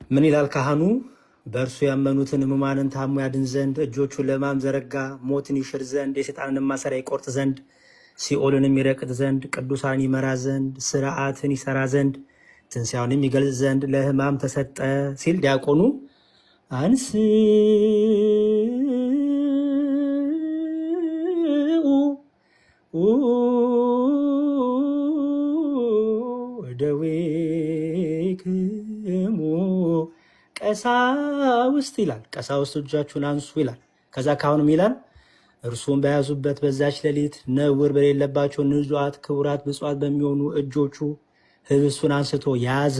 ምን ይላል ካህኑ? በእርሱ ያመኑትን ሕሙማንን ታሞ ያድን ዘንድ እጆቹን ለሕማም ዘረጋ። ሞትን ይሽር ዘንድ የሰይጣንን ማሰሪያ ይቆርጥ ዘንድ ሲኦልንም ይረቅጥ ዘንድ ቅዱሳን ይመራ ዘንድ ስርዓትን ይሰራ ዘንድ ትንሣኤውንም ይገልጽ ዘንድ ለሕማም ተሰጠ ሲል ዲያቆኑ አንስኡ ደዌክሙ ቀሳውስት ይላል። ቀሳውስት እጃችሁን አንሱ ይላል። ከዛ ካሁንም ይላል እርሱም በያዙበት በዛች ሌሊት ነውር በሌለባቸው ንጹሐት ክቡራት ብፁዓት በሚሆኑ እጆቹ ህብስቱን አንስቶ ያዘ።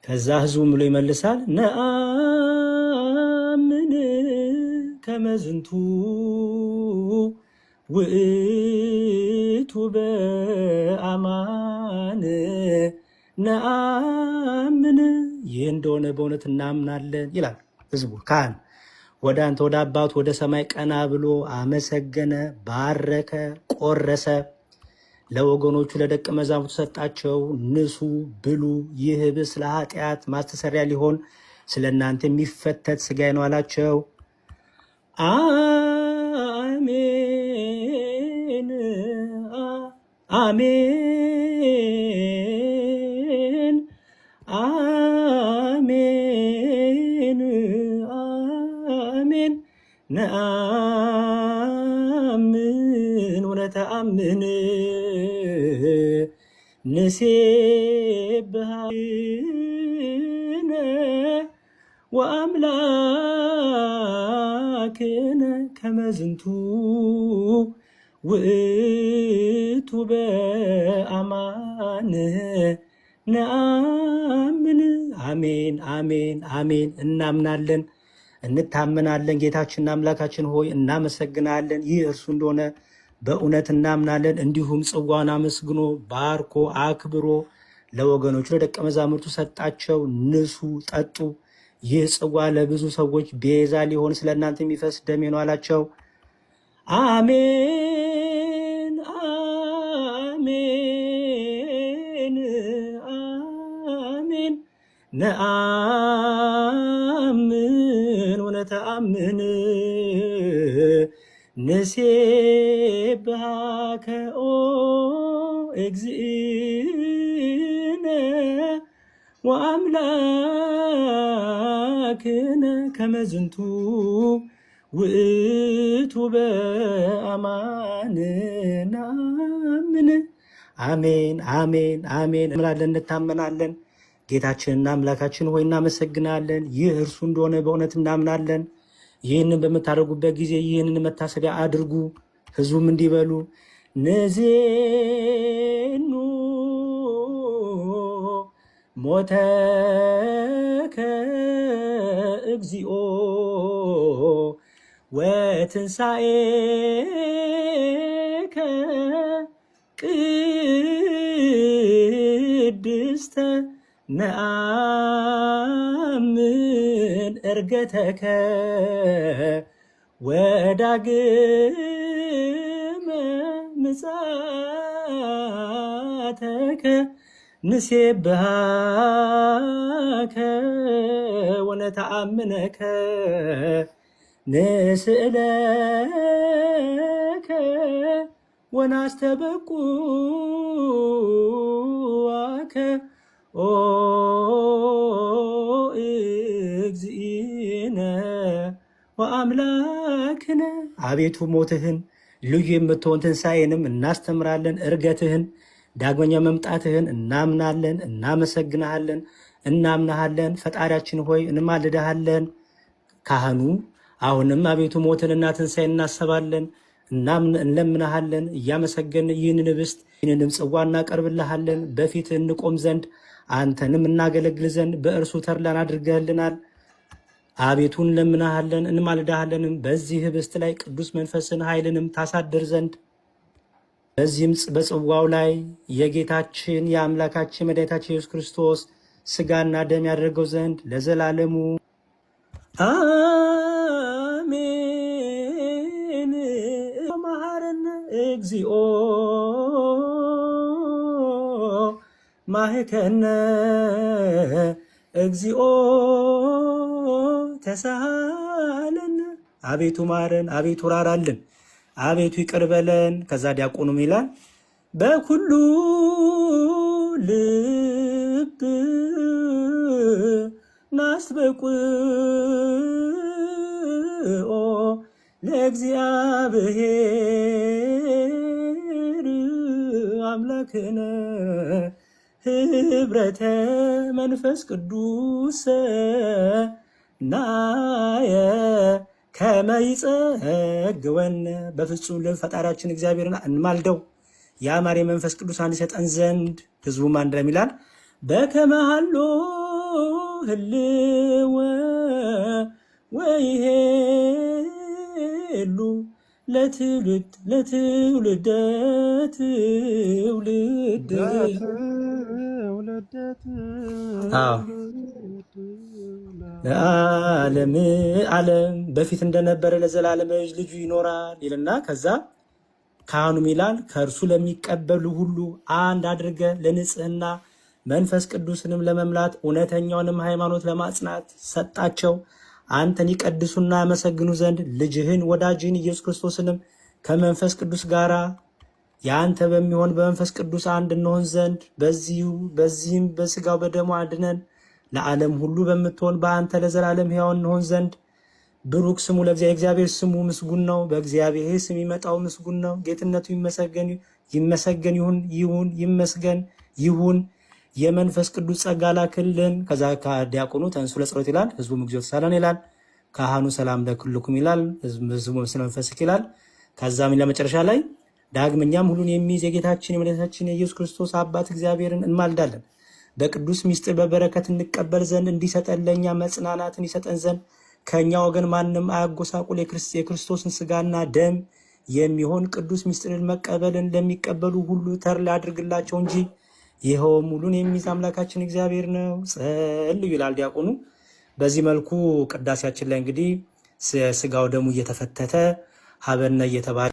ከዛ ህዝቡም ብሎ ይመልሳል ነአምን ከመዝንቱ ውእቱ በአማን ነአምን ይህ እንደሆነ በእውነት እናምናለን ይላል ህዝቡ። ካህን ወደ አንተ ወደ አባቱ ወደ ሰማይ ቀና ብሎ አመሰገነ፣ ባረከ፣ ቆረሰ፣ ለወገኖቹ ለደቀ መዛሙርቱ ሰጣቸው። ንሱ ብሉ፣ ይህ ህብስት ለኃጢአት ማስተሰሪያ ሊሆን ስለ እናንተ የሚፈተት ሥጋዬ ነው አላቸው። አሜን አሜን አሜን አሜን ነአምን ወነተአምን ንሴብሐነ ወአምላክነ ከመዝንቱ ውእቱ በአማን ነአምን። አሜን አሜን አሜን። እናምናለን እንታመናለን። ጌታችንና አምላካችን ሆይ እናመሰግናለን። ይህ እርሱ እንደሆነ በእውነት እናምናለን። እንዲሁም ጽዋን አመስግኖ ባርኮ አክብሮ ለወገኖቹ ለደቀ መዛሙርቱ ሰጣቸው። ንሱ ጠጡ፣ ይህ ጽዋ ለብዙ ሰዎች ቤዛ ሊሆን ስለ እናንተ የሚፈስ ደሜ ነው አላቸው። አሜን አሜን አሜን ነአምን ወነተአምን ንሴብሐከ ኦ እግዚእነ ወአምላክነ ከመዝንቱ ውእቱ በአማን ነአምን። አሜን አሜን አሜን እንላለን፣ እንታመናለን። ጌታችንና አምላካችን ሆይ እናመሰግናለን። ይህ እርሱ እንደሆነ በእውነት እናምናለን። ይህንን በምታደርጉበት ጊዜ ይህንን መታሰቢያ አድርጉ። ህዝቡም እንዲበሉ ንዜኑ ሞተከ እግዚኦ ወትንሣኤከ ቅድስተ ነአምን ዕርገተከ ወዳግመ ምጽአተከ ንሴብሐከ ወነተአምነከ ንስእለከ ወናስተበቁዐከ ኦ እግዚእነ ወአምላክነ። አቤቱ ሞትህን ልዩ የምትሆን ትንሣኤንም እናስተምራለን። ዕርገትህን ዳግመኛ መምጣትህን እናምናለን፣ እናመሰግንሃለን፣ እናምናሃለን። ፈጣሪያችን ሆይ እንማልድሃለን። ካህኑ አሁንም አቤቱ ሞትንና ትንሣኤን እናስባለን፣ እንለምናሃለን። እያመሰገን ይህንን ህብስት ይህንንም ጽዋ እናቀርብልሃለን። በፊትህ እንቆም ዘንድ አንተንም እናገለግል ዘንድ በእርሱ ተድላን አድርገህልናል። አቤቱ እንለምናሃለን፣ እንማልድሃለንም። በዚህ ህብስት ላይ ቅዱስ መንፈስን ኃይልንም ታሳድር ዘንድ በዚህም በጽዋው ላይ የጌታችን የአምላካችን መድኃኒታችን ኢየሱስ ክርስቶስ ሥጋና ደም ያደርገው ዘንድ ለዘላለሙ አሜን። መሐረነ እግዚኦ ማህከነ እግዚኦ ተሳሃለን፣ አቤቱ ማረን፣ አቤቱ ራራልን፣ አቤቱ ይቅር በለን። ከዛ ዲያቆኑም ይላል በኩሉ ልብ ናስተበቁኦ ለእግዚአብሔር አምላክነ ህብረተ መንፈስ ቅዱስ ናየ ከመ ይጸግወነ። በፍጹም ልብ ፈጣሪያችን እግዚአብሔርን እንማልደው የአማረ መንፈስ ቅዱስ አንድ ይሰጠን ዘንድ። ህዝቡም አንድ ላይ ይላል በከመ ሀሎ ህልወ ወይሄሉ ለትውልድ ለትውልደ ትውልድ ለዓለም ዓለም በፊት እንደነበረ ለዘላለም ልጁ ይኖራል ይልና ከዛ ካህኑም ይላል ከእርሱ ለሚቀበሉ ሁሉ አንድ አድርገ ለንጽህና መንፈስ ቅዱስንም ለመምላት እውነተኛውንም ሃይማኖት ለማጽናት ሰጣቸው። አንተን ይቀድሱና ያመሰግኑ ዘንድ ልጅህን ወዳጅህን ኢየሱስ ክርስቶስንም ከመንፈስ ቅዱስ ጋር የአንተ በሚሆን በመንፈስ ቅዱስ አንድ እንሆን ዘንድ በዚህም በስጋው በደሙ አድነን ለዓለም ሁሉ በምትሆን በአንተ ለዘላለም ሕያው እንሆን ዘንድ። ብሩክ ስሙ ለእግዚአብሔር፣ ስሙ ምስጉን ነው። በእግዚአብሔር ስም ይመጣው ምስጉን ነው። ጌትነቱ ይመሰገን ይሁን። የመንፈስ ቅዱስ ጸጋ ላክልን። ከዛ ከዲያቆኑ ተንሱ ለጸሎት ይላል። ህዝቡ እግዚኦ ተሳለን ይላል። ካህኑ ሰላም ለኩልኩም ይላል። ህዝቡ ስለ መንፈስክ ይላል። ከዛም ለመጨረሻ ላይ ዳግመኛም ሁሉን የሚይዝ የጌታችን የመድኃኒታችን የኢየሱስ ክርስቶስ አባት እግዚአብሔርን እንማልዳለን በቅዱስ ምስጢር በበረከት እንቀበል ዘንድ እንዲሰጠን ለእኛ መጽናናትን ይሰጠን ዘንድ ከእኛ ወገን ማንም አያጎሳቁል የክርስቶስን ስጋና ደም የሚሆን ቅዱስ ምስጢርን መቀበልን ለሚቀበሉ ሁሉ ተርላ አድርግላቸው እንጂ ይኸውም ሁሉን የሚይዝ አምላካችን እግዚአብሔር ነው። ጸልዩ ይላል ዲያቆኑ። በዚህ መልኩ ቅዳሴያችን ላይ እንግዲህ ስጋው ደሙ እየተፈተተ ሀበነ እየተባለ